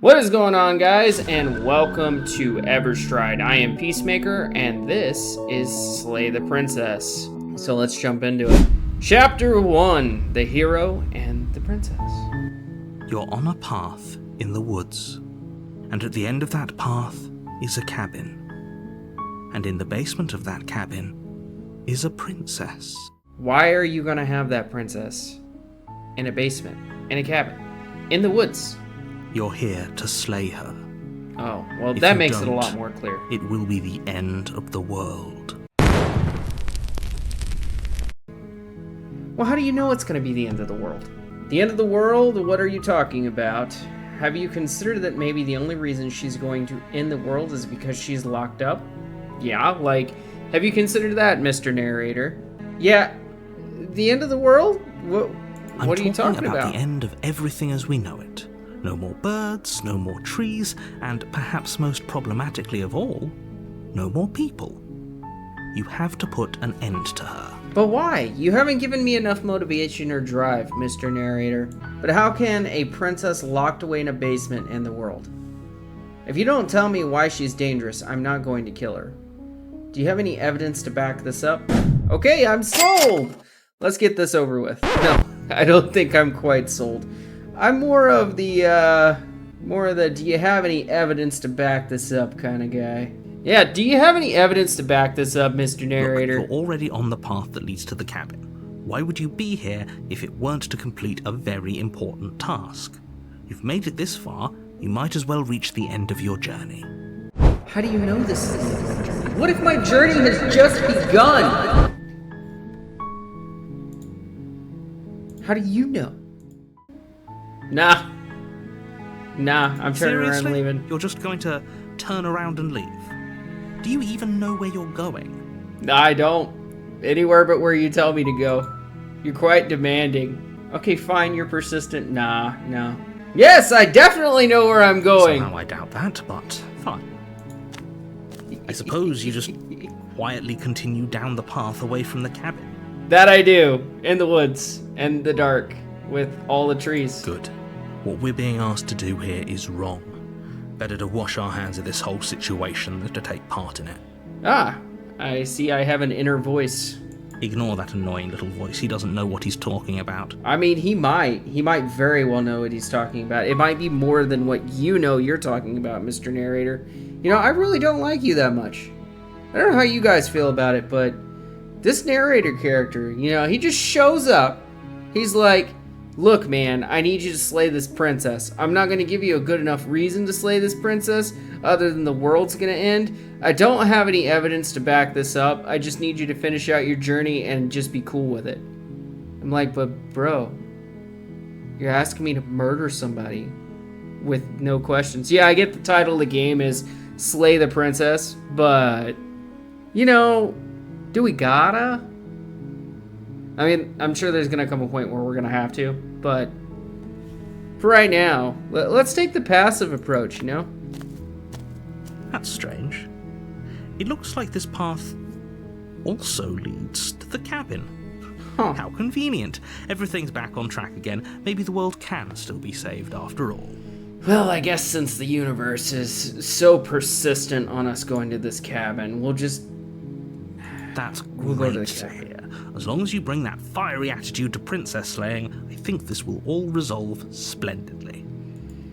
What is going on, guys, and welcome to Everstride. I am Peacemaker, and this is Slay the Princess. So let's jump into it. Chapter 1, The Hero and the Princess. You're on a path in the woods, and at the end of that path is a cabin. And in the basement of that cabin is a princess. Why are you gonna have that princess in a basement, in a cabin, in the woods? You're here to slay her. Oh, well, If that you makes it a don't, lot more clear. It will be the end of the world. Well, how do you know it's gonna be the end of the world? The end of the world? What are you talking about? Have you considered that maybe the only reason she's going to end the world is because she's locked up? Yeah, like, have you considered that, Mr. Narrator? Yeah, the end of the world? What are you talking about? I'm talking about the end of everything as we know it. No more birds, no more trees, and perhaps most problematically of all, no more people. You have to put an end to her. But why? You haven't given me enough motivation or drive, Mr. Narrator. But how can a princess locked away in a basement end the world? If you don't tell me why she's dangerous, I'm not going to kill her. Do you have any evidence to back this up? Okay, I'm sold! Let's get this over with. No, I don't think I'm quite sold. I'm more of the do you have any evidence to back this up kind of guy. Yeah, do you have any evidence to back this up, Mr. Narrator? Look, you're already on the path that leads to the cabin. Why would you be here if it weren't to complete a very important task? You've made it this far, you might as well reach the end of your journey. How do you know this is the end of my journey? What if my journey has just begun? How do you know? Nah, I'm turning around and leaving. You're just going to turn around and leave? Do you even know where you're going? Nah, I don't. Anywhere but where you tell me to go. You're quite demanding. Okay, fine, you're persistent. Nah, no. Yes, I definitely know where I'm going. Somehow I doubt that, but fine. I suppose you just quietly continue down the path away from the cabin. That I do. In the woods. And the dark. With all the trees. Good. What we're being asked to do here is wrong. Better to wash our hands of this whole situation than to take part in it. Ah, I see I have an inner voice. Ignore that annoying little voice. He doesn't know what he's talking about. I mean, he might. He might very well know what he's talking about. It might be more than what you know you're talking about, Mr. Narrator. You know, I really don't like you that much. I don't know how you guys feel about it, but this narrator character, you know, he just shows up. He's like, look, man, I need you to slay this princess. I'm not going to give you a good enough reason to slay this princess, other than the world's going to end. I don't have any evidence to back this up. I just need you to finish out your journey and just be cool with it. I'm like, but bro, you're asking me to murder somebody with no questions. Yeah, I get the title of the game is Slay the Princess, but, you know, do we gotta? I mean, I'm sure there's going to come a point where we're going to have to, but for right now, let's take the passive approach, you know? That's strange. It looks like this path also leads to the cabin. Huh. How convenient. Everything's back on track again. Maybe the world can still be saved after all. Well, I guess since the universe is so persistent on us going to this cabin, we'll just... That's We'll go to the great to cabin. hear. As long as you bring that fiery attitude to princess slaying, I think this will all resolve splendidly.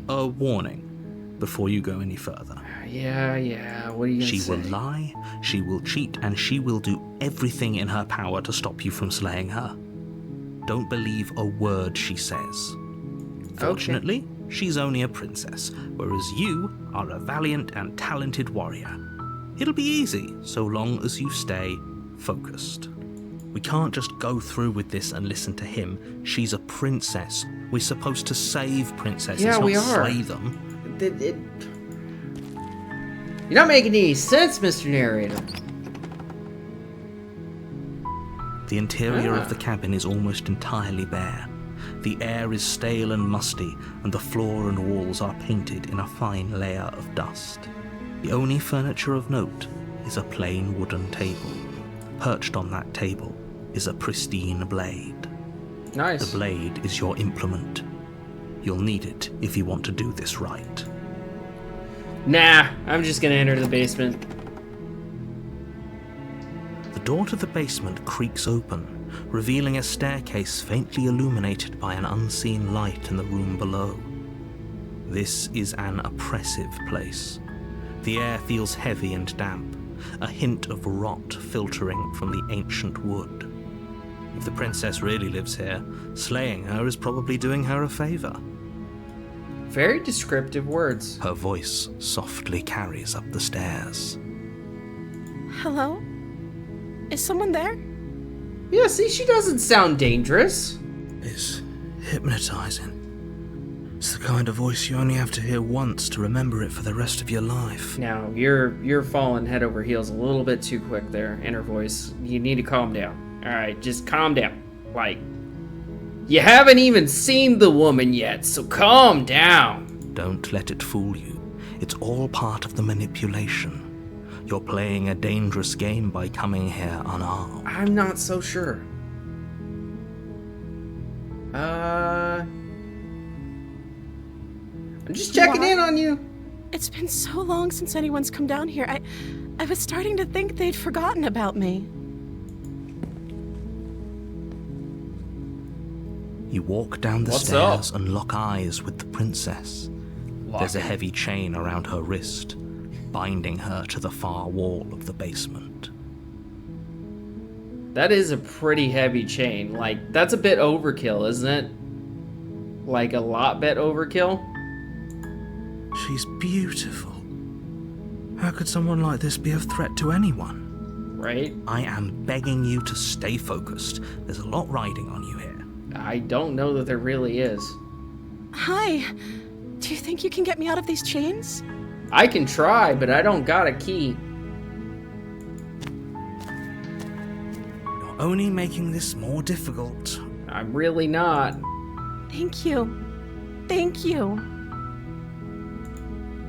A warning before you go any further. Yeah, what are you gonna say? She will lie, she will cheat, and she will do everything in her power to stop you from slaying her. Don't believe a word she says. Fortunately, she's only a princess, whereas you are a valiant and talented warrior. It'll be easy, so long as you stay focused. We can't just go through with this and listen to him. She's a princess. We're supposed to save princesses, Yeah, not we are. slay them. You're not making any sense, Mr. Narrator. The interior of the cabin is almost entirely bare. The air is stale and musty, and the floor and walls are painted in a fine layer of dust. The only furniture of note is a plain wooden table. Perched on that table is a pristine blade. Nice. The blade is your implement. You'll need it if you want to do this right. Nah, I'm just gonna enter the basement. The door to the basement creaks open, revealing a staircase faintly illuminated by an unseen light in the room below. This is an oppressive place. The air feels heavy and damp, a hint of rot filtering from the ancient wood. If the princess really lives here, slaying her is probably doing her a favor. Very descriptive words. Her voice softly carries up the stairs. Hello? Is someone there? Yeah, see, she doesn't sound dangerous. It's hypnotizing. It's the kind of voice you only have to hear once to remember it for the rest of your life. Now, you're falling head over heels a little bit too quick there, inner voice. You need to calm down. Alright, just calm down. Like, you haven't even seen the woman yet, so calm down. Don't let it fool you. It's all part of the manipulation. You're playing a dangerous game by coming here unarmed. I'm not so sure. I'm just checking in on you. It's been so long since anyone's come down here. I was starting to think they'd forgotten about me. You walk down the What's stairs up? and lock eyes with the princess. There's a heavy chain around her wrist, binding her to the far wall of the basement. That is a pretty heavy chain. Like, that's a bit overkill, isn't it? Like, a lot bit overkill? She's beautiful. How could someone like this be a threat to anyone? Right? I am begging you to stay focused. There's a lot riding on you here. I don't know that there really is. Hi. Do you think you can get me out of these chains? I can try, but I don't got a key. You're only making this more difficult. I'm really not. Thank you. Thank you.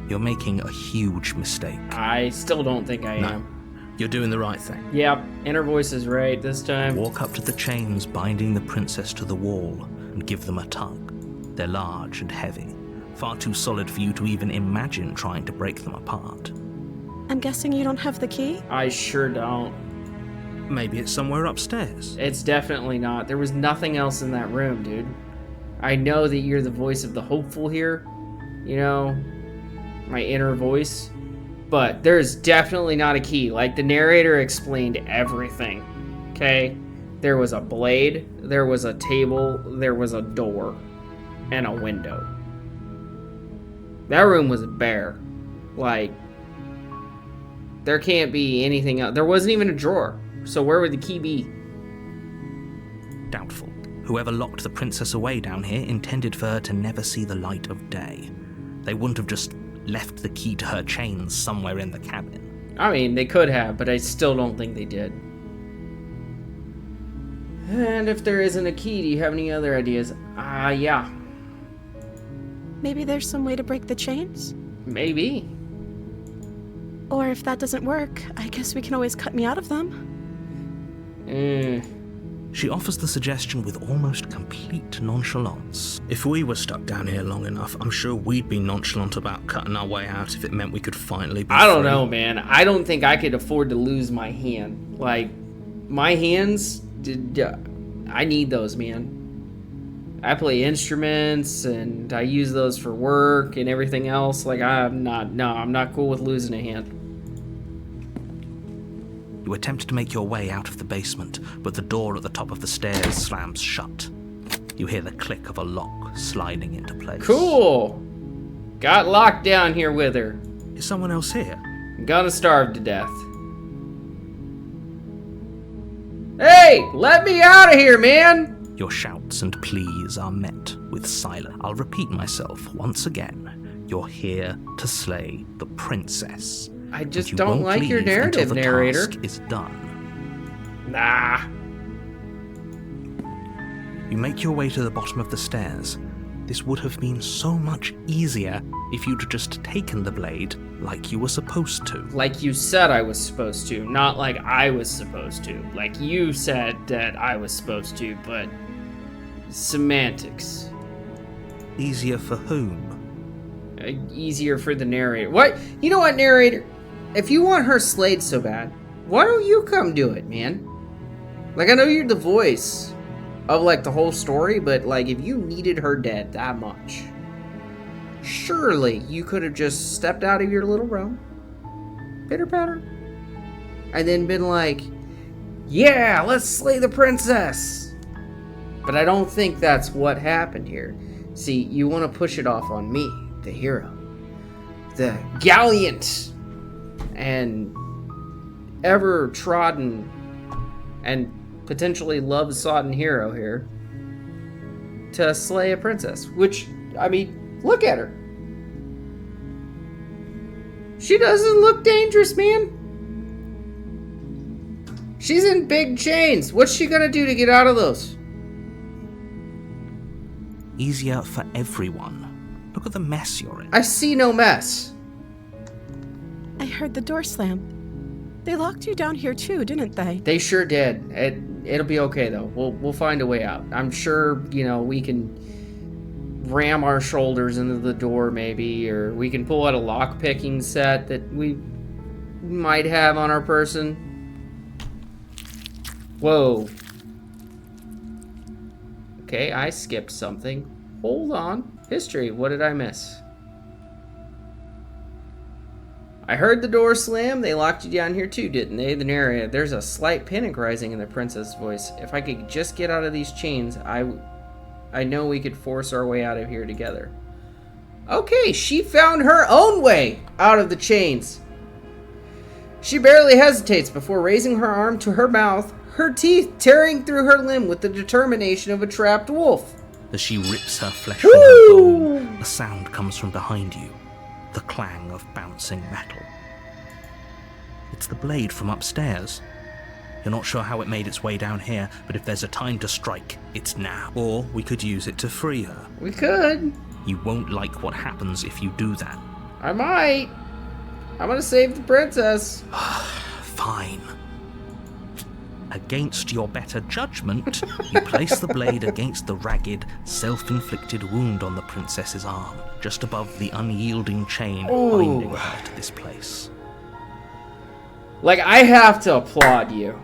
You're making a huge mistake. I still don't think I am. You're doing the right thing. Yep, inner voice is right this time. Walk up to the chains binding the princess to the wall and give them a tug. They're large and heavy, far too solid for you to even imagine trying to break them apart. I'm guessing you don't have the key? I sure don't. Maybe it's somewhere upstairs. It's definitely not. There was nothing else in that room, dude. I know that you're the voice of the hopeful here. You know, my inner voice. But there's definitely not a key. Like, the narrator explained everything. Okay? There was a blade, there was a table, there was a door, and a window. That room was bare. Like, there can't be anything else. There wasn't even a drawer. So where would the key be? Doubtful. Whoever locked the princess away down here intended for her to never see the light of day. They wouldn't have just left the key to her chains somewhere in the cabin. I mean, they could have, but I still don't think they did. And if there isn't a key, do you have any other ideas? Yeah. Maybe there's some way to break the chains? Maybe. Or if that doesn't work, I guess we can always cut me out of them. She offers the suggestion with almost complete nonchalance. If we were stuck down here long enough, I'm sure we'd be nonchalant about cutting our way out if it meant we could finally be I don't free. know, man. I don't think I could afford to lose my hand. Like, my hands, I need those, man. I play instruments, and I use those for work and everything else. Like, I'm not cool with losing a hand. You attempt to make your way out of the basement, but the door at the top of the stairs slams shut. You hear the click of a lock sliding into place. Cool! Got locked down here with her. Is someone else here? I'm gonna starve to death. Hey! Let me out of here, man! Your shouts and pleas are met with silence. I'll repeat myself once again. You're here to slay the princess. I just You don't won't like your leave narrative, until the narrator. task is done. Nah. You make your way to the bottom of the stairs. This would have been so much easier if you'd just taken the blade like you were supposed to. Like you said I was supposed to, not like I was supposed to. Like you said that I was supposed to, but semantics. Easier for whom? easier for the narrator. What? You know what, narrator? If you want her slayed so bad, why don't you come do it, man? Like, I know you're the voice of, like, the whole story, but, like, if you needed her dead that much, surely you could have just stepped out of your little realm, pitter-patter, and then been like, yeah, let's slay the princess. But I don't think that's what happened here. See, you want to push it off on me, the hero, the gallant and ever-trodden and potentially love-sodden hero here to slay a princess. Which, I mean, look at her. She doesn't look dangerous, man. She's in big chains. What's she gonna do to get out of those? Easier for everyone. Look at the mess you're in. I see no mess. I heard the door slam. They locked you down here too, didn't they? They sure did. It'll be okay though. We'll find a way out. I'm sure, you know, we can ram our shoulders into the door maybe, or we can pull out a lock-picking set that we might have on our person. Whoa. Okay, I skipped something. Hold on. History, what did I miss? I heard the door slam. They locked you down here too, didn't they? The narrator. There's a slight panic rising in the princess' voice. If I could just get out of these chains, I know we could force our way out of here together. Okay, she found her own way out of the chains. She barely hesitates before raising her arm to her mouth, her teeth tearing through her limb with the determination of a trapped wolf. As she rips her flesh from her bone, a sound comes from behind you. The clang of bouncing metal. It's the blade from upstairs. You're not sure how it made its way down here, but if there's a time to strike, it's now. Or we could use it to free her. We could. You won't like what happens if you do that. I might. I'm gonna save the princess. Fine. Against your better judgment, you place the blade against the ragged, self-inflicted wound on the princess's arm, just above the unyielding chain binding her to this place. Like, I have to applaud you,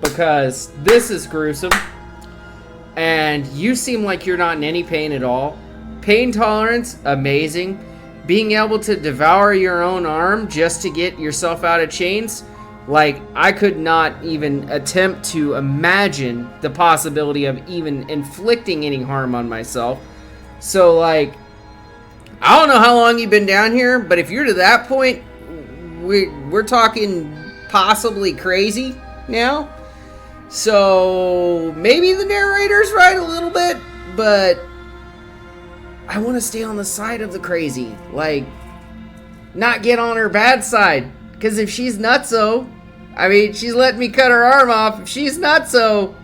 because this is gruesome, and you seem like you're not in any pain at all. Pain tolerance, amazing. Being able to devour your own arm just to get yourself out of chains, like, I could not even attempt to imagine the possibility of even inflicting any harm on myself. So, like, I don't know how long you've been down here, but if you're to that point, we're talking possibly crazy now. So, maybe the narrator's right a little bit, but I want to stay on the side of the crazy. Like, not get on her bad side. Because if she's nutso, I mean, she's letting me cut her arm off. If she's nutso,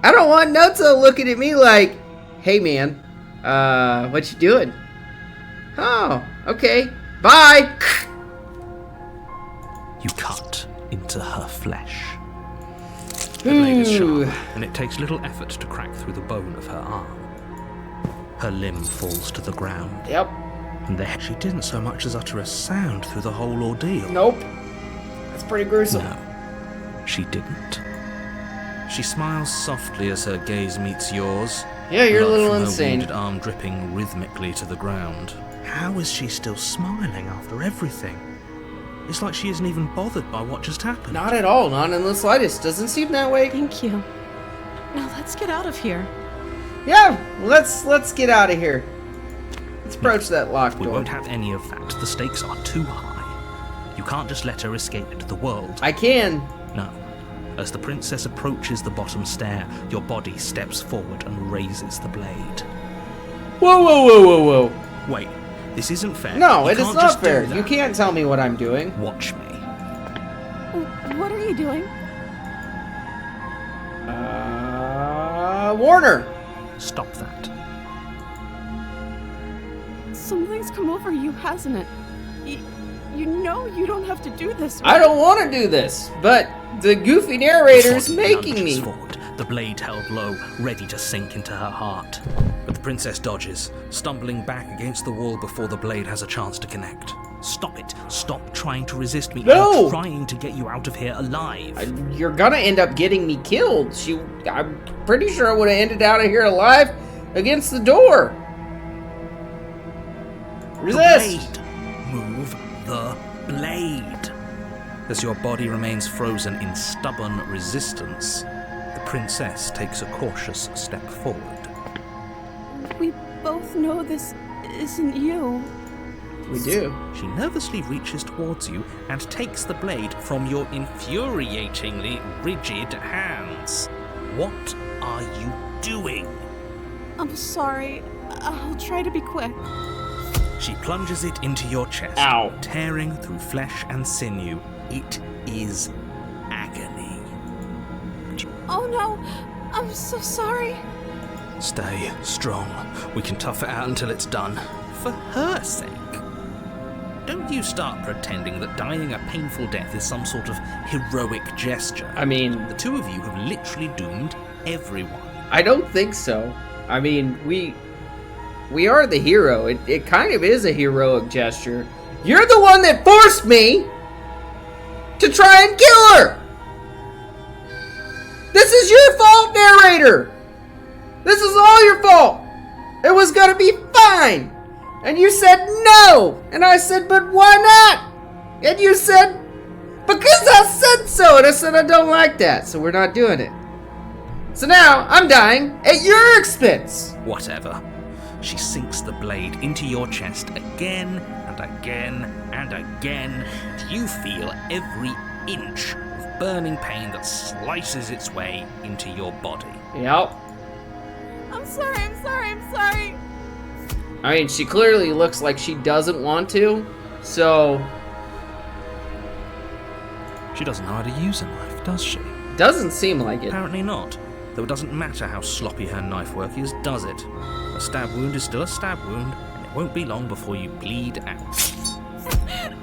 I don't want nutso looking at me like, hey man, what you doing? Oh, okay, bye. You cut into her flesh. The blade is sharp, and it takes little effort to crack through the bone of her arm. Her limb falls to the ground. Yep. And she didn't so much as utter a sound through the whole ordeal. Nope. That's pretty gruesome. No, she didn't. She smiles softly as her gaze meets yours. Yeah, you're a little from insane. Her wounded arm dripping rhythmically to the ground. How is she still smiling after everything? It's like she isn't even bothered by what just happened. Not at all. Not in the slightest. Doesn't seem that way. Thank you. Now let's get out of here. Yeah, let's get out of here. Let's approach that locked door. We won't have any of that. The stakes are too high. You can't just let her escape into the world. I can. No. As the princess approaches the bottom stair, your body steps forward and raises the blade. Whoa, whoa, whoa, whoa, whoa. Wait, this isn't fair. No, You it is can't not just do fair. that. You can't tell me what I'm doing. Watch me. What are you doing? Warner. Stop that. Something's come over you, hasn't it? You know you don't have to do this. I don't want to do this, but the goofy narrator's The body making lunges me. forward, the blade held low, ready to sink into her heart. But the princess dodges, stumbling back against the wall before the blade has a chance to connect. Stop it. Stop trying to resist me. No! I'm trying to get you out of here alive. You're gonna end up getting me killed. I'm pretty sure I would have ended out of here alive against the door. Resist! The blade. Move the blade. As your body remains frozen in stubborn resistance, the princess takes a cautious step forward. We both know this isn't you. We do. She nervously reaches towards you and takes the blade from your infuriatingly rigid hands. What are you doing? I'm sorry. I'll try to be quick. She plunges it into your chest, Ow. tearing through flesh and sinew. It is agony. Oh no, I'm so sorry. Stay strong. We can tough it out until it's done. For her sake. Don't you start pretending that dying a painful death is some sort of heroic gesture. I mean, The two of you have literally doomed everyone. I don't think so. I mean, we are the hero. It kind of is a heroic gesture. You're the one that forced me to try and kill her! This is your fault, narrator! This is all your fault! It was gonna be fine! And you said no! And I said, but why not? And you said, because I said so! And I said, I don't like that, so we're not doing it. So now, I'm dying at your expense! Whatever. She sinks the blade into your chest again and again and again, and you feel every inch of burning pain that slices its way into your body. Yep. I'm sorry. I mean, she clearly looks like she doesn't want to, so... She doesn't know how to use a knife, does she? Doesn't seem like it. Apparently not. Though it doesn't matter how sloppy her knife work is, does it? A stab wound is still a stab wound, and it won't be long before you bleed out.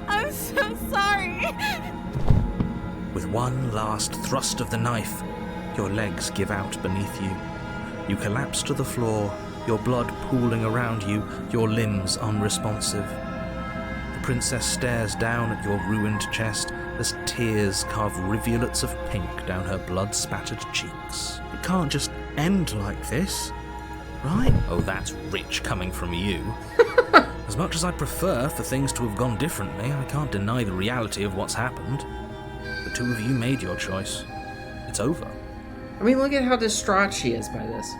I'm so sorry. With one last thrust of the knife, your legs give out beneath you. You collapse to the floor, your blood pooling around you, your limbs unresponsive. The princess stares down at your ruined chest as tears carve rivulets of pink down her blood-spattered cheeks. It can't just end like this, right? Oh, that's rich coming from you. As much as I'd prefer for things to have gone differently, I can't deny the reality of what's happened. The two of you made your choice. It's over. I mean, look at how distraught she is by this.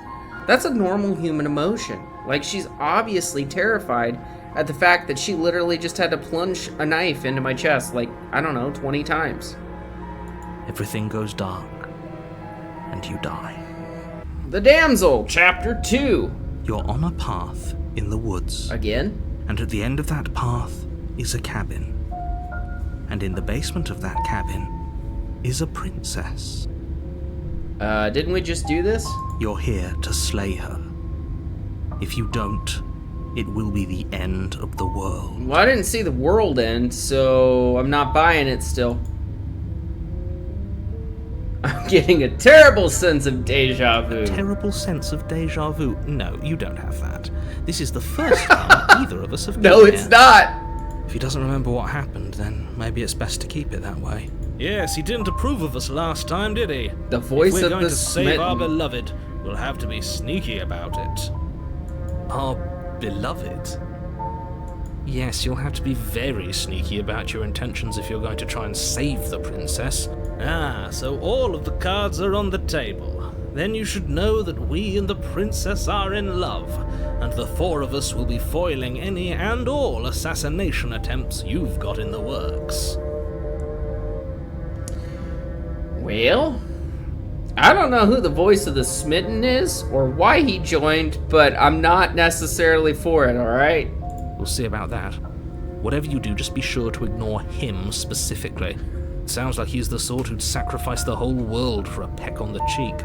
That's a normal human emotion. Like, she's obviously terrified at the fact that she literally just had to plunge a knife into my chest, like, I don't know, 20 times. Everything goes dark, and you die. The Damsel, Chapter 2. You're on a path in the woods, Again? and at the end of that path is a cabin. And in the basement of that cabin is a princess. Didn't we just do this? You're here to slay her. If you don't, it will be the end of the world. Well, I didn't see the world end, so I'm not buying it still. I'm getting a terrible sense of deja vu. Terrible sense of deja vu. No, you don't have that. This is the first time either of us have been No, here. it's not. If he doesn't remember what happened, then maybe it's best to keep it that way. Yes, he didn't approve of us last time, did he? The voice If we're of going the to save our smitten. beloved, we'll have to be sneaky about it. Our beloved? Yes, you'll have to be very sneaky about your intentions if you're going to try and save the princess. Ah, so all of the cards are on the table. Then you should know that we and the princess are in love, and the four of us will be foiling any and all assassination attempts you've got in the works. Well, I don't know who the voice of the smitten is or why he joined, but I'm not necessarily for it, alright? We'll see about that. Whatever you do, just be sure to ignore him specifically. It sounds like he's the sort who'd sacrifice the whole world for a peck on the cheek.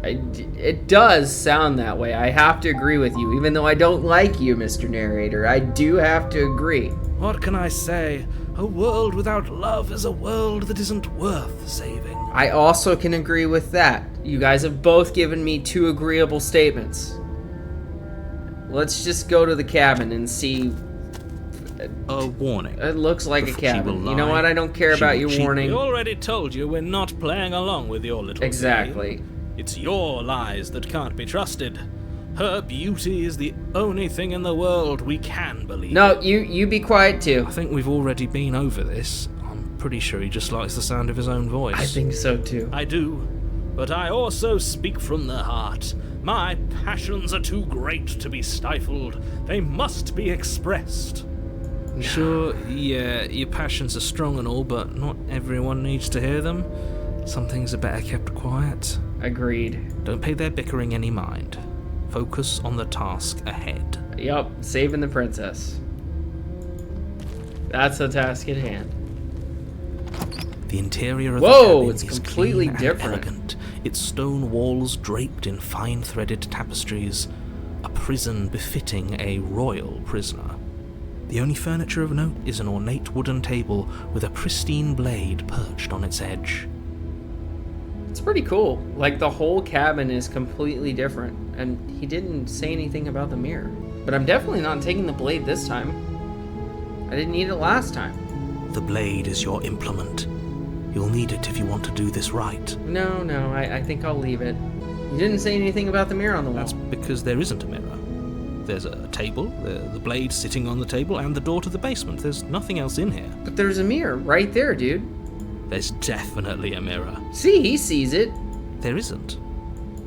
It does sound that way. I have to agree with you. Even though I don't like you, Mr. Narrator, I do have to agree. What can I say? A world without love is a world that isn't worth saving. I also can agree with that. You guys have both given me two agreeable statements. let's just go to the cabin and see. A warning. It looks like a Before she cabin. will You know lie, what? I don't care she about will your cheat. warning. We already told you we're not playing along with your little Exactly. game. It's your lies that can't be trusted. Her beauty is the only thing in the world we can believe. No, you be quiet too. I think we've already been over this. I'm pretty sure he just likes the sound of his own voice. I think so too. I do, but I also speak from the heart. My passions are too great to be stifled. They must be expressed. Sure, yeah, your passions are strong and all, but not everyone needs to hear them. Some things are better kept quiet. Agreed. Don't pay their bickering any mind. Focus on the task ahead. Yup, saving the princess. That's the task at hand. The interior of Whoa, the cabin it's is completely clean different. and elegant. Its stone walls draped in fine threaded tapestries. A prison befitting a royal prisoner. The only furniture of note is an ornate wooden table with a pristine blade perched on its edge. It's pretty cool. Like, the whole cabin is completely different. And he didn't say anything about the mirror. But I'm definitely not taking the blade this time. I didn't need it last time. The blade is your implement. You'll need it if you want to do this right. No, I think I'll leave it. You didn't say anything about the mirror on the wall. That's because there isn't a mirror. There's a table, the blade sitting on the table, and the door to the basement. There's nothing else in here. But there's a mirror right there, dude. There's definitely a mirror. See, he sees it. There isn't.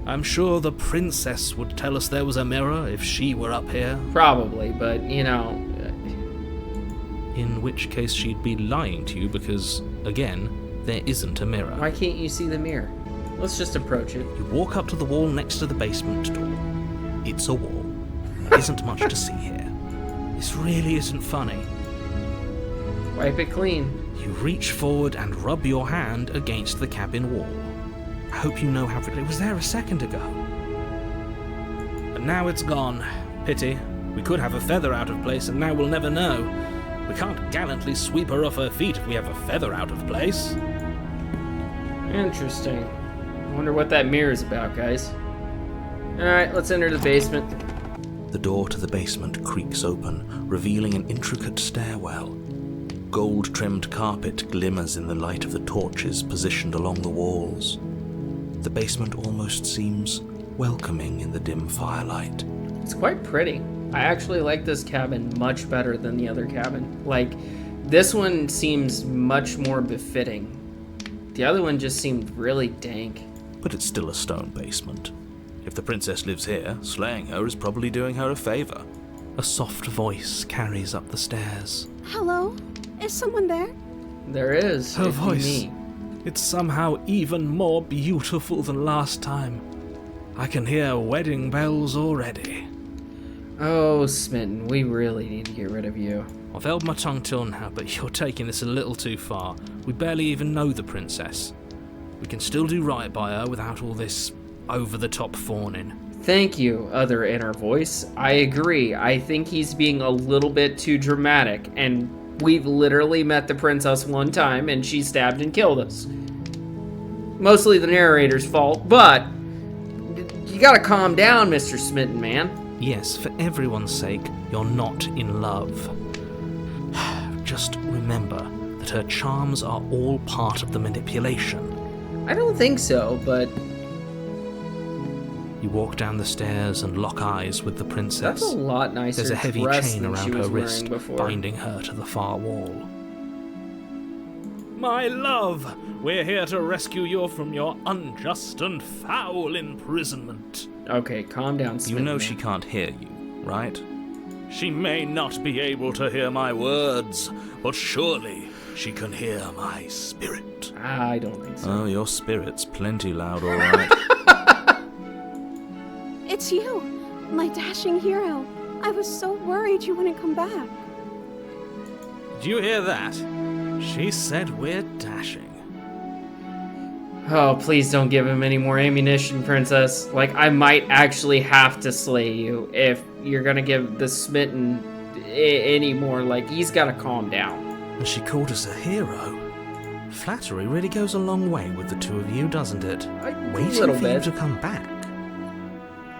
I'm sure the princess would tell us there was a mirror if she were up here. Probably, but, you know... In which case she'd be lying to you because, again, there isn't a mirror. Why can't you see the mirror? Let's just approach it. You walk up to the wall next to the basement door. It's a wall. There isn't much to see here. This really isn't funny. Wipe it clean. You reach forward and rub your hand against the cabin wall. I hope you know how it was there a second ago. And now it's gone. Pity. We could have a feather out of place, and now we'll never know. We can't gallantly sweep her off her feet if we have a feather out of place. Interesting. Wonder what that mirror is about, guys. Alright, let's enter the basement. The door to the basement creaks open, revealing an intricate stairwell. Gold-trimmed carpet glimmers in the light of the torches positioned along the walls. The basement almost seems welcoming in the dim firelight. It's quite pretty. I actually like this cabin much better than the other cabin. Like, this one seems much more befitting. The other one just seemed really dank. But it's still a stone basement. If the princess lives here, slaying her is probably doing her a favor. A soft voice carries up the stairs. Hello? Is someone there? There is. Her if you voice. me. It's somehow even more beautiful than last time. I can hear wedding bells already. Oh, Smitten, we really need to get rid of you. I've held my tongue till now, but you're taking this a little too far. We barely even know the princess. We can still do right by her without all this over-the-top fawning. Thank you, other inner voice. I agree. I think he's being a little bit too dramatic, and we've literally met the princess one time, and she stabbed and killed us. Mostly the narrator's fault, but you gotta calm down, Mr. Smitten, man. Yes, for everyone's sake, you're not in love. Just remember that her charms are all part of the manipulation. I don't think so, but You walk down the stairs and lock eyes with the princess. that's a lot nicer There's a heavy dress chain than she around her was wearing wrist, before. binding her to the far wall. My love, we're here to rescue you from your unjust and foul imprisonment. Okay, calm down, You Smitten. know she can't hear you, right? She may not be able to hear my words, but surely she can hear my spirit. I don't think so. Oh, your spirit's plenty loud, all right. It's you, my dashing hero. I was so worried you wouldn't come back. Did you hear that? She said we're dashing. Oh, please don't give him any more ammunition, princess. Like, I might actually have to slay you if you're gonna give the Smitten any more. Like, he's gotta calm down. And she called us a hero. Flattery really goes a long way with the two of you, doesn't it? A Waiting little for you bit. to come back.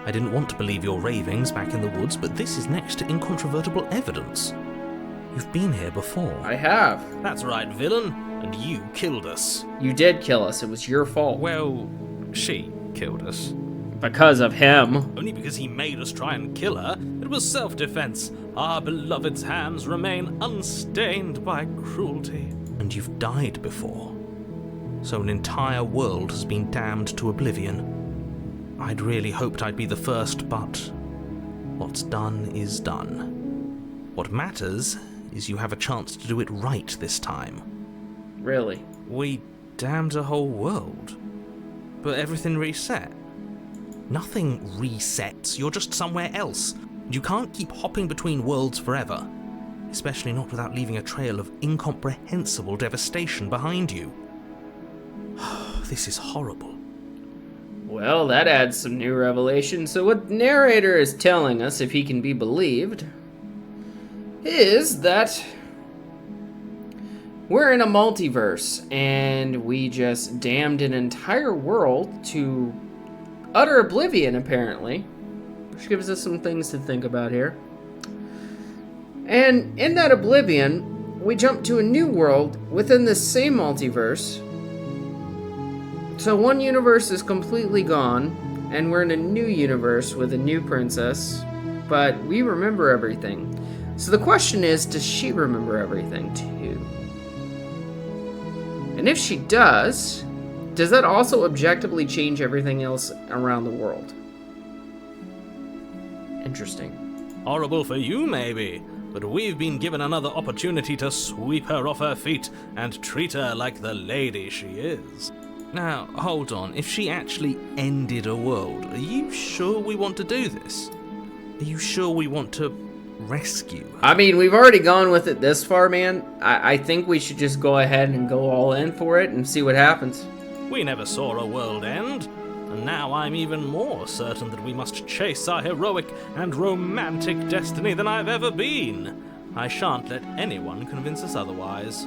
I didn't want to believe your ravings back in the woods, but this is next to incontrovertible evidence. You've been here before. I have. That's right, villain. And you killed us. You did kill us. It was your fault. Well, she killed us. Because of him. Only because he made us try and kill her. It was self-defense. Our beloved's hands remain unstained by cruelty. And you've died before. So an entire world has been damned to oblivion. I'd really hoped I'd be the first, but what's done is done. What matters is you have a chance to do it right this time. Really? We damned a whole world. But everything reset. Nothing resets. You're just somewhere else. You can't keep hopping between worlds forever. Especially not without leaving a trail of incomprehensible devastation behind you. This is horrible. Well, that adds some new revelation. So what the narrator is telling us, if he can be believed, is that we're in a multiverse, and we just damned an entire world to utter oblivion, apparently. Which gives us some things to think about here. And in that oblivion, we jump to a new world within the same multiverse. So one universe is completely gone, and we're in a new universe with a new princess, but we remember everything. So the question is, does she remember everything too? And if she does that also objectively change everything else around the world? Interesting. Horrible for you, maybe. But we've been given another opportunity to sweep her off her feet and treat her like the lady she is. Now, hold on. If she actually ended a world, are you sure we want to do this? Are you sure we want to rescue her? I mean, we've already gone with it this far, man. I think we should just go ahead and go all in for it and see what happens. We never saw a world end, and now I'm even more certain that we must chase our heroic and romantic destiny than I've ever been. I shan't let anyone convince us otherwise.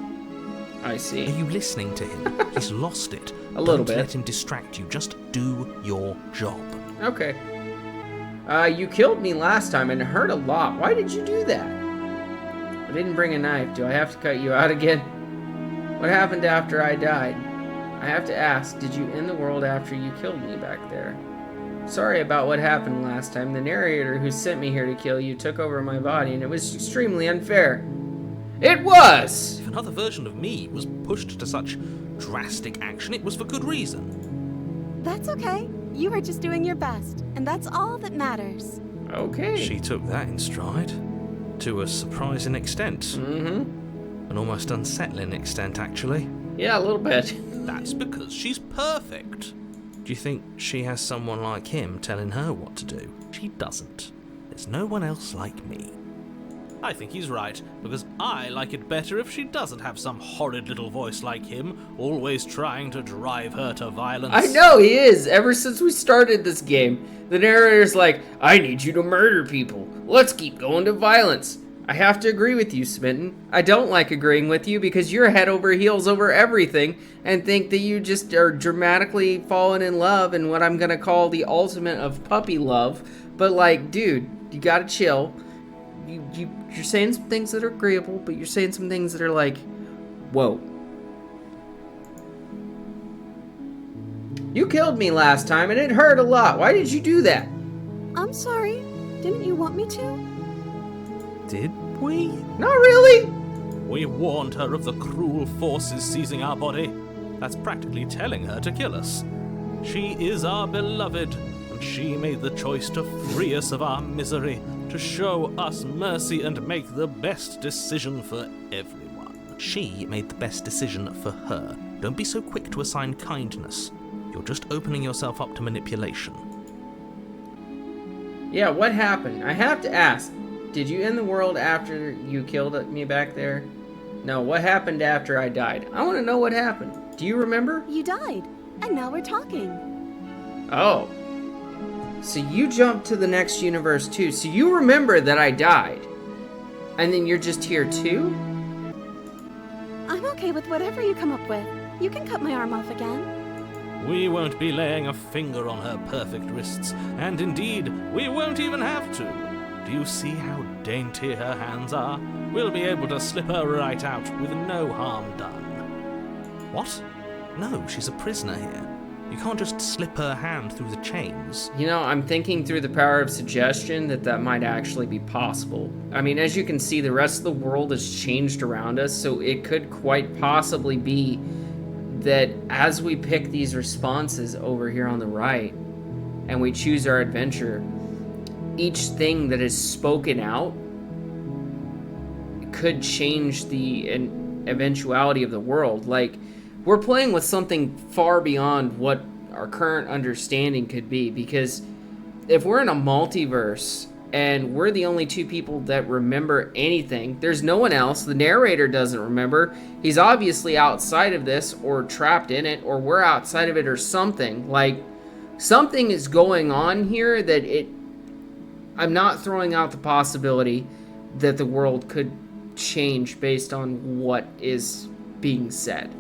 I see. Are you listening to him? He's lost it. A little Don't bit. let him distract you. Just do your job. Okay. You killed me last time and it hurt a lot. Why did you do that? I didn't bring a knife. Do I have to cut you out again? What happened after I died? I have to ask, did you end the world after you killed me back there? Sorry about what happened last time. The narrator who sent me here to kill you took over my body, and it was extremely unfair. It was! If another version of me was pushed to such drastic action, it was for good reason. That's okay. You were just doing your best, and that's all that matters. Okay. She took that in stride. To a surprising extent. Mm-hmm. An almost unsettling extent, actually. Yeah, a little bit. That's because she's perfect. Do you think she has someone like him telling her what to do? She doesn't. There's no one else like me. I think he's right, because I like it better if she doesn't have some horrid little voice like him, always trying to drive her to violence. I know, he is. Ever since we started this game, the narrator's like, I need you to murder people. Let's keep going to violence. I have to agree with you, Smitten. I don't like agreeing with you because you're head over heels over everything and think that you just are dramatically falling in love and what I'm going to call the ultimate of puppy love. But like, dude, you got to chill. You're saying some things that are agreeable, but you're saying some things that are like, whoa. You killed me last time and it hurt a lot. Why did you do that? I'm sorry. Didn't you want me to? Did we? Not really. We warned her of the cruel forces seizing our body. That's practically telling her to kill us. She is our beloved, and she made the choice to free us of our misery, to show us mercy and make the best decision for everyone. She made the best decision for her. Don't be so quick to assign kindness. You're just opening yourself up to manipulation. Yeah, what happened? I have to ask. Did you end the world after you killed me back there? No, what happened after I died? I want to know what happened. Do you remember? You died, and now we're talking. Oh. So you jumped to the next universe too. So you remember that I died. And then you're just here too? I'm okay with whatever you come up with. You can cut my arm off again. We won't be laying a finger on her perfect wrists, and indeed, we won't even have to. Do you see how dainty her hands are? We'll be able to slip her right out with no harm done. What? No, she's a prisoner here. You can't just slip her hand through the chains. You know, I'm thinking through the power of suggestion that might actually be possible. I mean, as you can see, the rest of the world has changed around us, so it could quite possibly be that as we pick these responses over here on the right, and we choose our adventure, each thing that is spoken out could change the eventuality of the world. Like, we're playing with something far beyond what our current understanding could be, because if we're in a multiverse and we're the only two people that remember anything, there's no one else. The narrator doesn't remember. He's obviously outside of this or trapped in it, or we're outside of it or something. Like, something is going on here that I'm not throwing out the possibility that the world could change based on what is being said.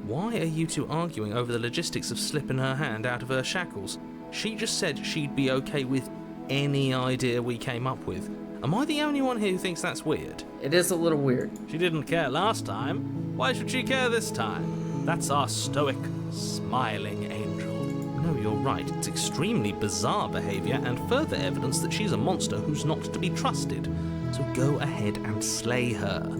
Why are you two arguing over the logistics of slipping her hand out of her shackles? She just said she'd be okay with any idea we came up with. Am I the only one here who thinks that's weird? It is a little weird. She didn't care last time. Why should she care this time? That's our stoic, smiling angel. No, you're right. It's extremely bizarre behaviour and further evidence that she's a monster who's not to be trusted. So go ahead and slay her.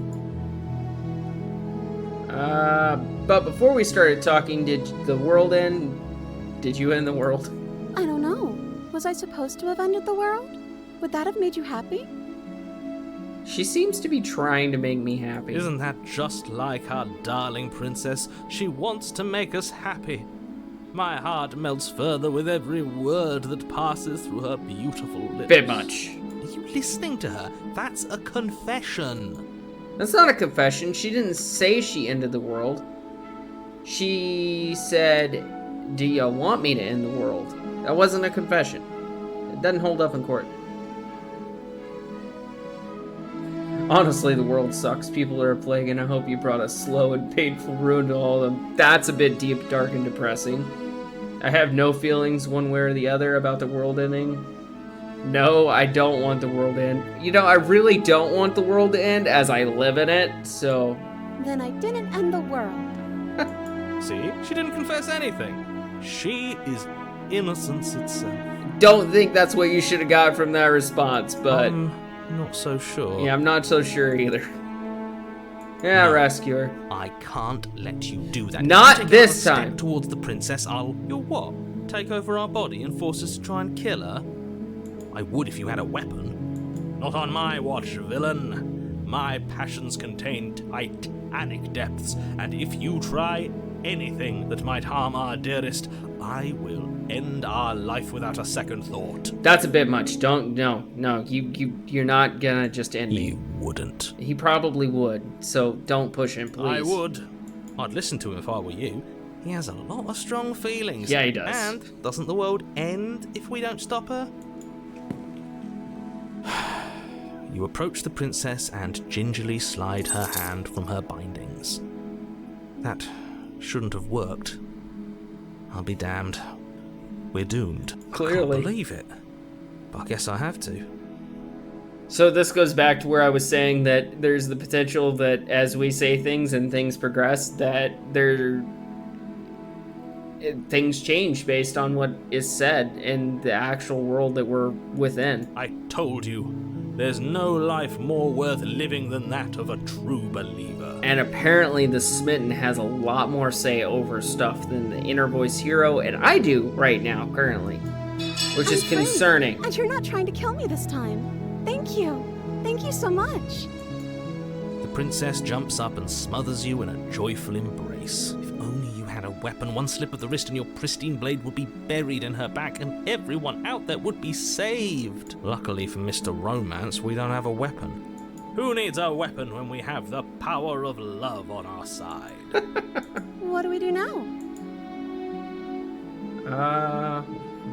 But before we started talking, did the world end? Did you end the world? I don't know. Was I supposed to have ended the world? Would that have made you happy? She seems to be trying to make me happy. Isn't that just like our darling princess? She wants to make us happy. My heart melts further with every word that passes through her beautiful lips. Bit much. Are you listening to her? That's a confession. That's not a confession. She didn't say she ended the world. She said, "Do you want me to end the world?" That wasn't a confession. It doesn't hold up in court. Honestly, the world sucks. People are a plague, and I hope you brought a slow and painful ruin to all of them. That's a bit deep, dark, and depressing. I have no feelings one way or the other about the world ending. No, I don't want the world to end. You know, I really don't want the world to end as I live in it, so... Then I didn't end the world. See? She didn't confess anything. She is innocence itself. Don't think that's what you should have got from that response, but... Not so sure. Yeah, I'm not so sure either. Yeah, No. rescue her. I can't let you do that. Not If you take this another time. step towards the princess, You'll what? Take over our body and force us to try and kill her? I would if you had a weapon. Not on my watch, villain. My passions contain titanic depths, and if you try anything that might harm our dearest, I will end our life without a second thought. That's a bit much. No, you're not gonna just end me. You wouldn't. He probably would, so don't push him, please. I would. I'd listen to him if I were you. He has a lot of strong feelings. Yeah, he does. And doesn't the world end if we don't stop her? You approach the princess and gingerly slide her hand from her bindings. That shouldn't have worked. I'll be damned. We're doomed. Clearly. Can't believe it. But I guess I have to. So this goes back to where I was saying that there's the potential that as we say things and things progress, that things change based on what is said in the actual world that we're within. I told you, there's no life more worth living than that of a true believer. And apparently the Smitten has a lot more say over stuff than the inner voice hero, and I do right now, currently. Which is I'm free, concerning. And you're not trying to kill me this time. Thank you. Thank you so much. The princess jumps up and smothers you in a joyful embrace. If only you had a weapon, one slip of the wrist and your pristine blade would be buried in her back and everyone out there would be saved. Luckily for Mr. Romance, we don't have a weapon. Who needs a weapon when we have the power of love on our side? What do we do now?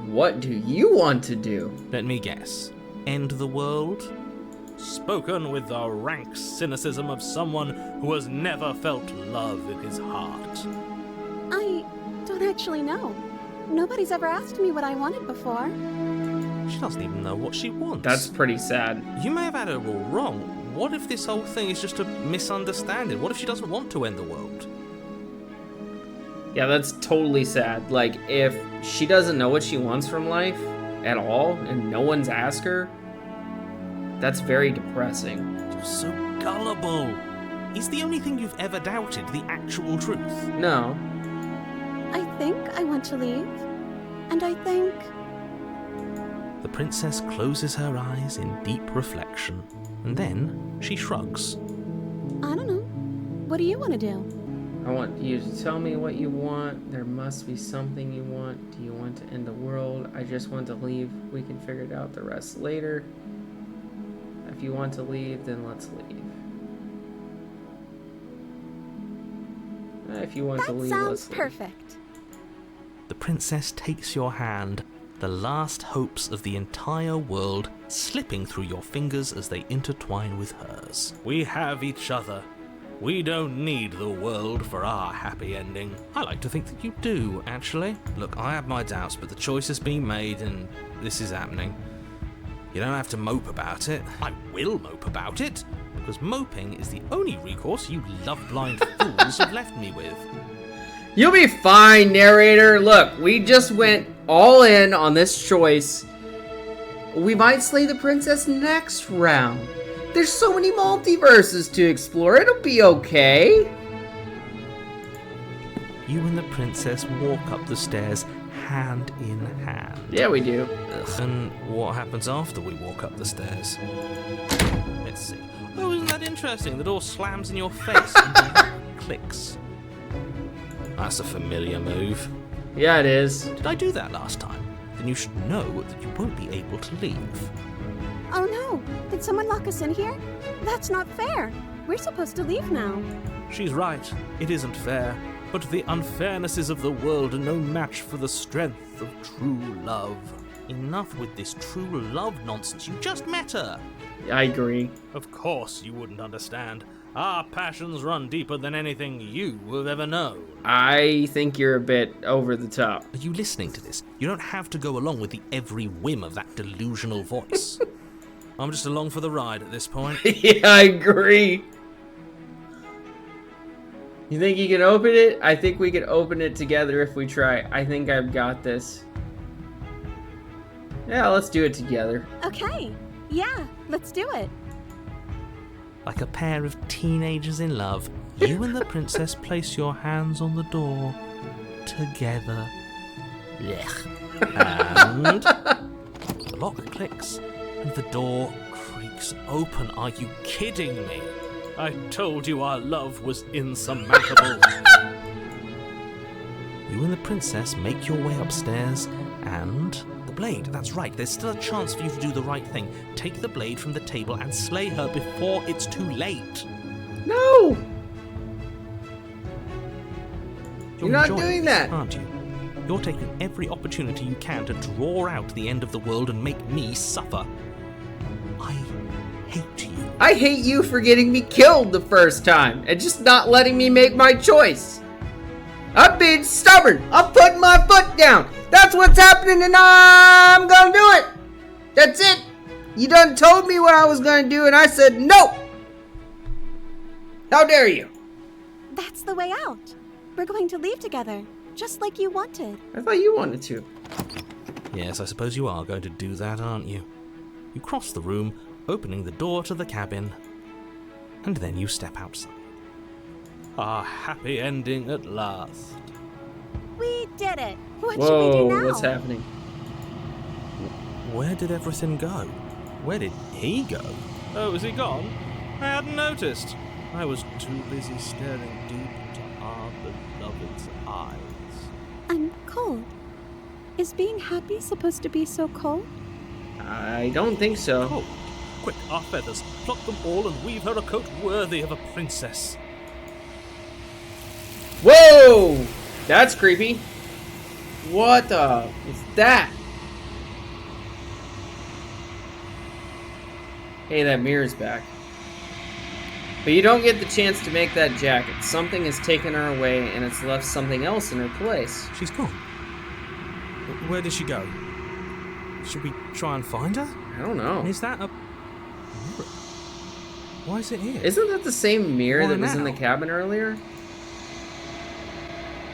What do you want to do? Let me guess. End the world? Spoken with the rank cynicism of someone who has never felt love in his heart. don't actually know. Nobody's ever asked me what I wanted before. She doesn't even know what she wants. That's pretty sad. You may have had it all wrong. What if this whole thing is just a misunderstanding? What if she doesn't want to end the world? Yeah, that's totally sad. Like, if she doesn't know what she wants from life at all, and no one's asked her, that's very depressing. You're so gullible. Is the only thing you've ever doubted the actual truth? No. I think I want to leave. And I think... The princess closes her eyes in deep reflection, and then she shrugs. I don't know. What do you want to do? I want you to tell me what you want. There must be something you want. Do you want to end the world? I just want to leave. We can figure it out the rest later. If you want to leave, then let's leave. If you want to leave, That let's sounds leave. perfect. The princess takes your hand, the last hopes of the entire world slipping through your fingers as they intertwine with hers. We have each other. We don't need the world for our happy ending. I like to think that you do, actually. Look, I have my doubts, but the choice has been made and this is happening. You don't have to mope about it. I will mope about it, because moping is the only recourse you love-blind fools have left me with. You'll be fine, narrator. Look, we just went all in on this choice. We might slay the princess next round. There's so many multiverses to explore. It'll be okay. You and the princess walk up the stairs hand in hand. Yeah, we do. Ugh. And what happens after we walk up the stairs? Let's see. Oh, isn't that interesting? The door slams in your face and the lock clicks. That's a familiar move. Yeah, it is. Did I do that last time? Then you should know that you won't be able to leave. Oh no! Did someone lock us in here? That's not fair. We're supposed to leave now. She's right. It isn't fair. But the unfairnesses of the world are no match for the strength of true love. Enough with this true love nonsense. You just met her. I agree. Of course you wouldn't understand. Our passions run deeper than anything you have ever known. I think you're a bit over the top. Are you listening to this? You don't have to go along with the every whim of that delusional voice. I'm just along for the ride at this point. Yeah, I agree. You think you can open it? I think we can open it together if we try. I think I've got this. Yeah, let's do it together. Okay. Yeah, let's do it. Like a pair of teenagers in love, you and the princess place your hands on the door together. And the lock clicks and the door creaks open. Are you kidding me? I told you our love was insurmountable. You and the princess make your way upstairs and... The blade, that's right, there's still a chance for you to do the right thing. Take the blade from the table and slay her before it's too late. No! You're not enjoying doing this, that. aren't you? You're taking every opportunity you can to draw out the end of the world and make me suffer. I hate you. I hate you for getting me killed the first time and just not letting me make my choice. I'm being stubborn. I'm putting my foot down. That's what's happening and I'm gonna do it. That's it. You done told me what I was gonna do and I said no. How dare you? That's the way out. We're going to leave together, just like you wanted. I thought you wanted to. Yes, I suppose you are going to do that, aren't you? You cross the room, opening the door to the cabin, and then you step outside. Our happy ending at last. We did it. What should we do Whoa, now? what's happening? Where did everything go? Where did he go? Oh, is he gone? I hadn't noticed. I was too busy staring deep into our beloved's eyes. I'm cold. Is being happy supposed to be so cold? I don't think so. Oh, quick, our feathers. Pluck them all and weave her a coat worthy of a princess. Whoa! That's creepy. What the is that? Hey, that mirror's back. But you don't get the chance to make that jacket. Something has taken her away, and it's left something else in her place. She's gone. Where did she go? Should we try and find her? I don't know. And is that a mirror? Why is it here? Isn't that the same mirror Why that was in now? the cabin earlier?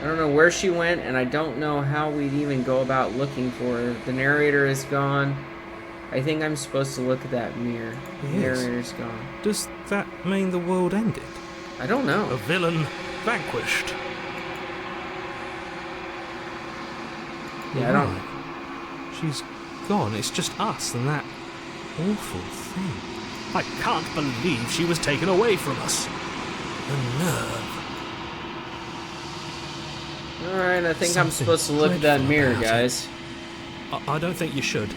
I don't know where she went, and I don't know how we'd even go about looking for her. The narrator is gone. I think I'm supposed to look at that mirror. The Yes. narrator's gone. Does that mean the world ended? I don't A know. villain vanquished? Yeah, I don't. Right. She's gone. It's just us and that awful thing. I can't believe she was taken away from us. The nerve. Alright, I think I'm Something supposed to look at that dreadful mirror, about it. guys. I don't think you should.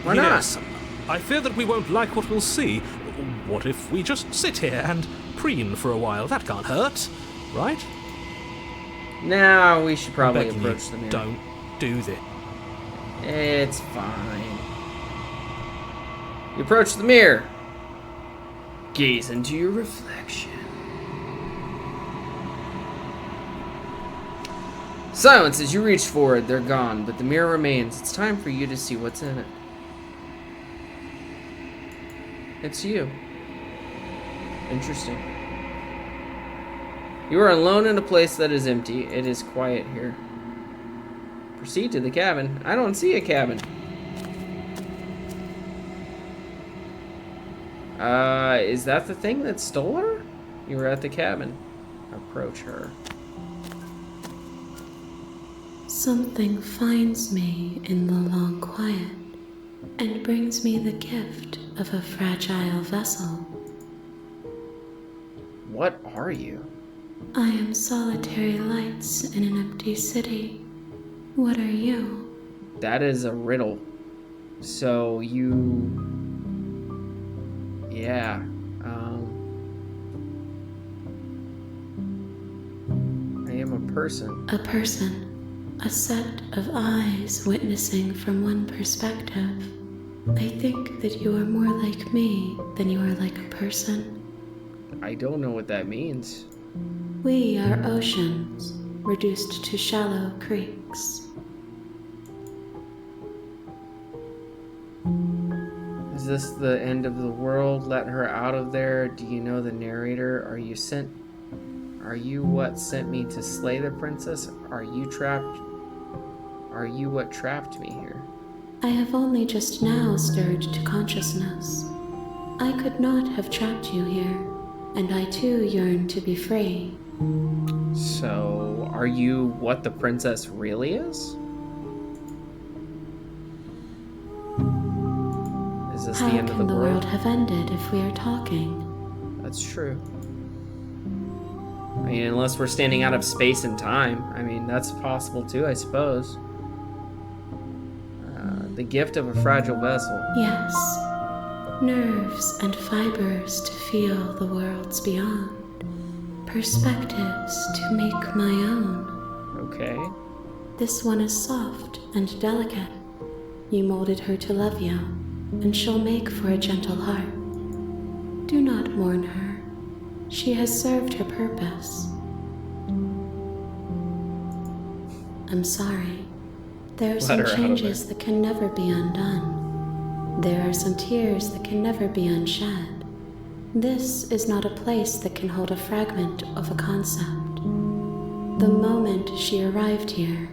Why not? Yes, I fear that we won't like what we'll see. What if we just sit here and preen for a while? That can't hurt, right? Now we should probably I'm begging approach you, the mirror. don't do this. It's fine. You approach the mirror. Gaze into your reflection. Silence as you reach forward. They're gone, but the mirror remains. It's time for you to see what's in it. It's you. Interesting. You are alone in a place that is empty. It is quiet here. Proceed to the cabin. I don't see a cabin. Is that the thing that stole her? You were at the cabin. Approach her. Something finds me in the long quiet and brings me the gift of a fragile vessel. What are you? I am solitary lights in an empty city. What are you? That is a riddle. So you... Yeah. I am a person. A person. A set of eyes witnessing from one perspective. I think that you are more like me than you are like a person. I don't know what that means. We are oceans, reduced to shallow creeks. Is this the end of the world? Let her out of there. Do you know the narrator? Are you sent? Are you what sent me to slay the princess? Are you trapped? Are you what trapped me here? I have only just now stirred to consciousness. I could not have trapped you here, and I too yearn to be free. So, are you what the princess really is? Is this How the end of can the the world? world have ended if we are talking? That's true. I mean, unless we're standing out of space and time. I mean, that's possible too, I suppose. The gift of a fragile vessel. Yes. Nerves and fibers to feel the worlds beyond. Perspectives to make my own. Okay. This one is soft and delicate. You molded her to love you, and she'll make for a gentle heart. Do not mourn her. She has served her purpose. I'm sorry. There are some her out of changes that can never be undone. There are some tears that can never be unshed. This is not a place that can hold a fragment of a concept. The moment she arrived here,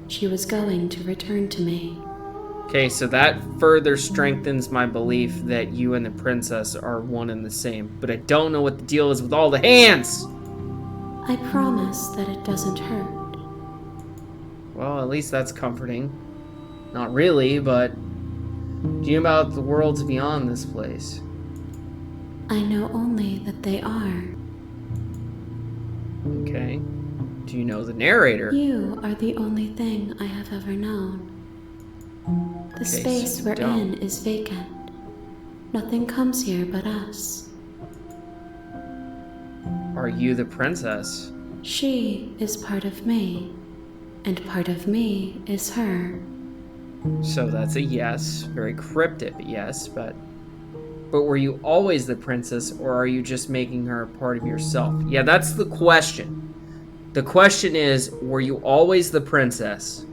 she was going to return to me. Okay, so that further strengthens my belief that you and the princess are one and the same. But I don't know what the deal is with all the hands! I promise that it doesn't hurt. Well, at least that's comforting. Not really, but... Do you know about the worlds beyond this place? I know only that they are. Okay. Do you know the narrator? You are the only thing I have ever known. The Okay, so space you we're don't. in is vacant. Nothing comes here but us. Are you the princess? She is part of me, and part of me is her. So that's a yes. Very cryptic yes, but... But were you always the princess, or are you just making her a part of yourself? Yeah, that's the question. The question is, were you always the princess,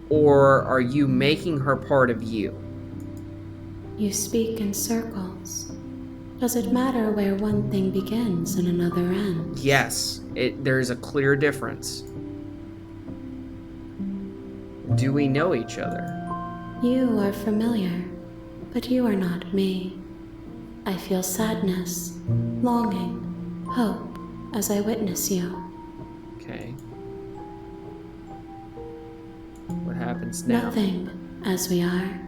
or are you making her part of you? You speak in circles. Does it matter where one thing begins and another ends? Yes, there's a clear difference. Do we know each other? You are familiar, but you are not me. I feel sadness, longing, hope as I witness you. Okay. What happens now? Nothing, as we are.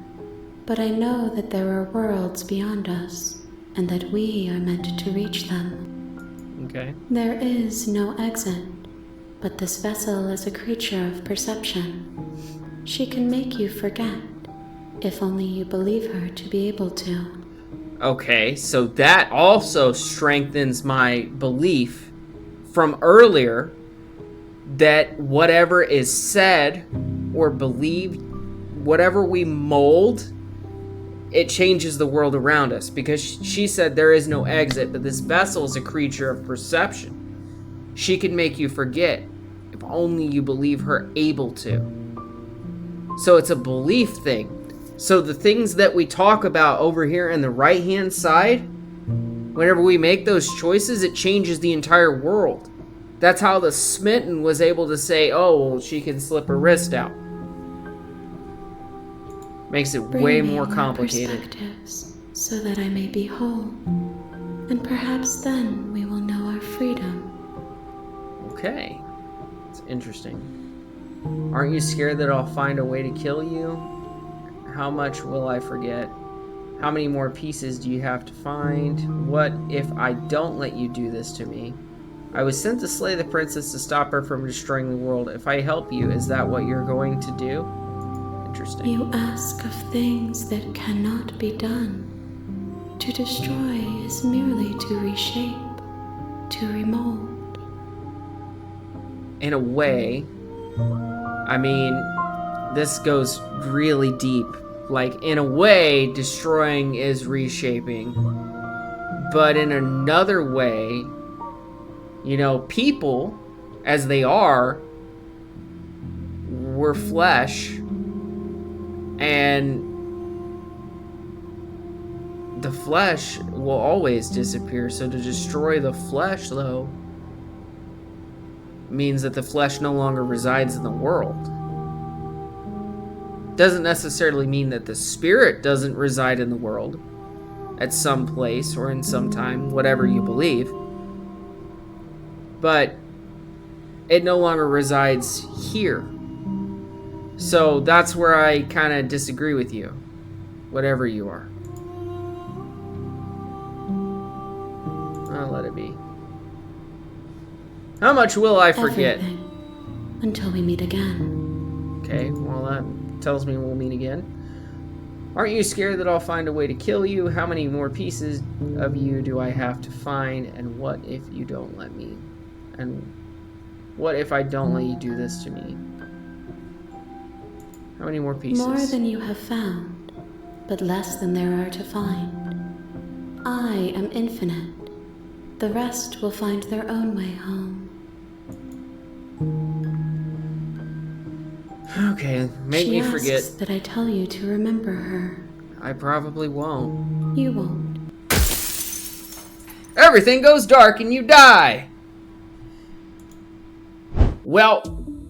But I know that there are worlds beyond us, and that we are meant to reach them. Okay. There is no exit, but this vessel is a creature of perception. She can make you forget, if only you believe her to be able to. Okay, so that also strengthens my belief from earlier that whatever is said or believed, whatever we mold, it changes the world around us. Because she said there is no exit, but this vessel is a creature of perception. She can make you forget, if only you believe her able to. So it's a belief thing. So the things that we talk about over here in the right-hand side, whenever we make those choices, it changes the entire world. That's how the smitten was able to say, oh, well, she can slip her wrist out. Makes it way more complicated. Perspectives, so that I may be whole. And perhaps then we will know our freedom. Okay. It's interesting. Aren't you scared that I'll find a way to kill you? How much will I forget? How many more pieces do you have to find? What if I don't let you do this to me? I was sent to slay the princess to stop her from destroying the world. If I help you, is that what you're going to do? Interesting. You ask of things that cannot be done. To destroy is merely to reshape, to remold. In a way, I mean, this goes really deep. Like, in a way, destroying is reshaping. But in another way, you know, people, as they are, were flesh. And the flesh will always disappear. So to destroy the flesh, though, means that the flesh no longer resides in the world. Doesn't necessarily mean that the spirit doesn't reside in the world at some place or in some time, whatever you believe. But it no longer resides here. So that's where I kind of disagree with you, whatever you are. I'll let it be. How much will I forget? Everything, until we meet again. Okay, well that tells me we'll meet again. Aren't you scared that I'll find a way to kill you? How many more pieces of you do I have to find? And what if you don't let me? And what if I don't let you do this to me? How many more pieces? More than you have found, but less than there are to find. I am infinite. The rest will find their own way home. Okay, make me forget. She asks that I tell you to remember her. I probably won't. You won't. Everything goes dark and you die! Well,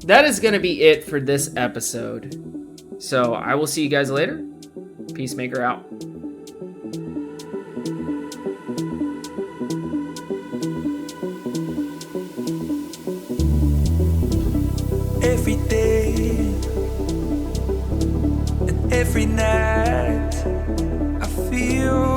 that is going to be it for this episode. So, I will see you guys later. Peacemaker out. Every day and every night I feel